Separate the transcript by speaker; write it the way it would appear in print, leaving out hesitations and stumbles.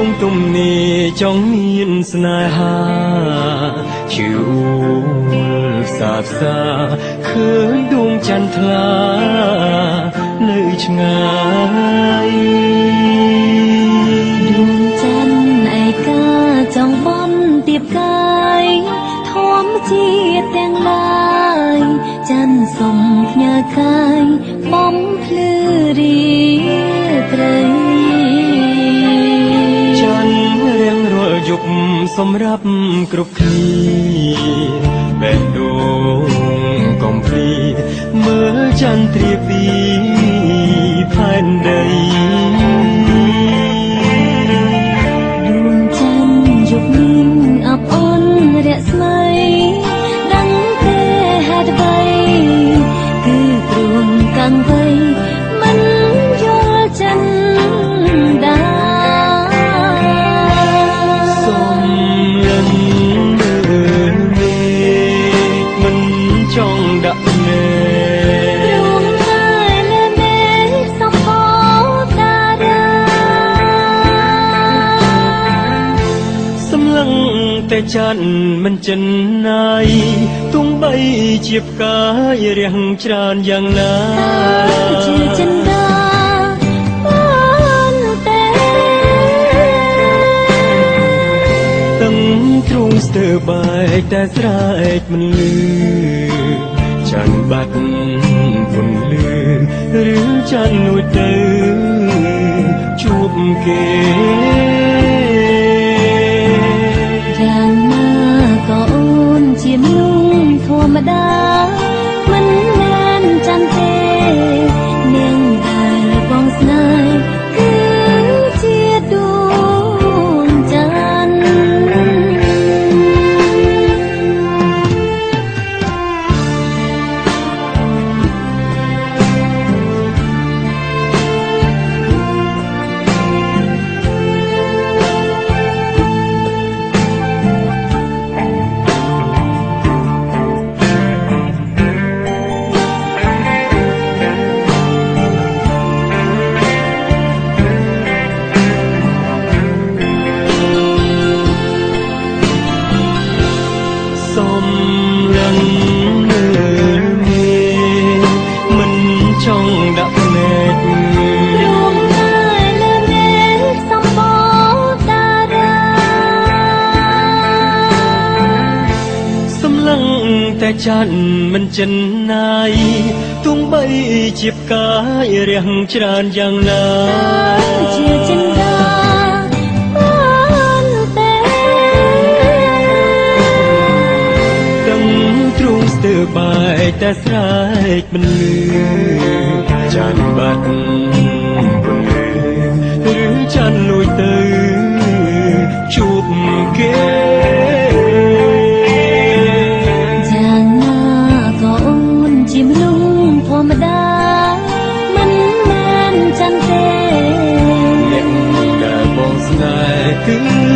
Speaker 1: ងទំនេរចង់មានស្នេហាជឿអួលសាបសាឃើញដួងចន្ទថ្លានៅឆ្ងាយ
Speaker 2: ដួងច័ន្ទឯកាចង់បន់ទៀបកាយធម្មជាតិទាំងឡាយច័ន្ទសុំផ្ញើកាយបំភ្លឺរីត្រី
Speaker 1: ច័ន្ទរៀងរាល់យប់សម្រាប់គ្រប់គ្នាបេះដូងកំភ្លីមើលច័ន្ទត្រៀបពីផែនដី
Speaker 2: ដួងច័ន្ទយប់នេះអបអររស្មីដឹងទេហេតុអ្វីគឺព្រមកាំងវៃមិនយល់ចិនដា
Speaker 1: សូមលិនមើលមេឃមិនចង់ដាក់មេ
Speaker 2: រួមតែលើមេសំផតារា
Speaker 1: សម្លឹងតែច័ន្ទមិនចិនណាយទោះបីជាផ្កាយរាំងច្រើនយ៉ាងណា
Speaker 2: ជាចិនដាបានទេ
Speaker 1: ទាំងទ្រូងស្ទើរបែកតែស្រែកមិនលឺច័ន្ទបាត់ពន្លឺឬច័ន្ទលួចទៅជួបគេ
Speaker 2: យ៉ាងណាក៏អូនជាមនុស្សធម្មតាមិនមែនច័ន្ទទេនាងដែលបងស្នេហ៍គឺជាដួងច័ន្ទ
Speaker 1: សូមលិនមើលមេមិនចង់ដាក់មេឃ
Speaker 2: រួមតែលើមេសំផតារា
Speaker 1: សម្លឹងតែច័ន្ទមិនចិនណាយទោះបីជាផ្កាយរាំងច្រើនយ៉ាងណា
Speaker 2: ជាចិនដាបានទេ
Speaker 1: ទាំងទ្រូងស្ទើរបែកតែស្រែកមិនលឺច័ន្ទបាត់ពន្លឺឬច័ន្ទលួចទៅជួបគេ
Speaker 2: យ៉ាងណាក៏អូនជាមនុស្សធម្មតាមិនមែនច័ន្ទទេ
Speaker 1: អ្នកដែលបងស្នេហ៍គឺ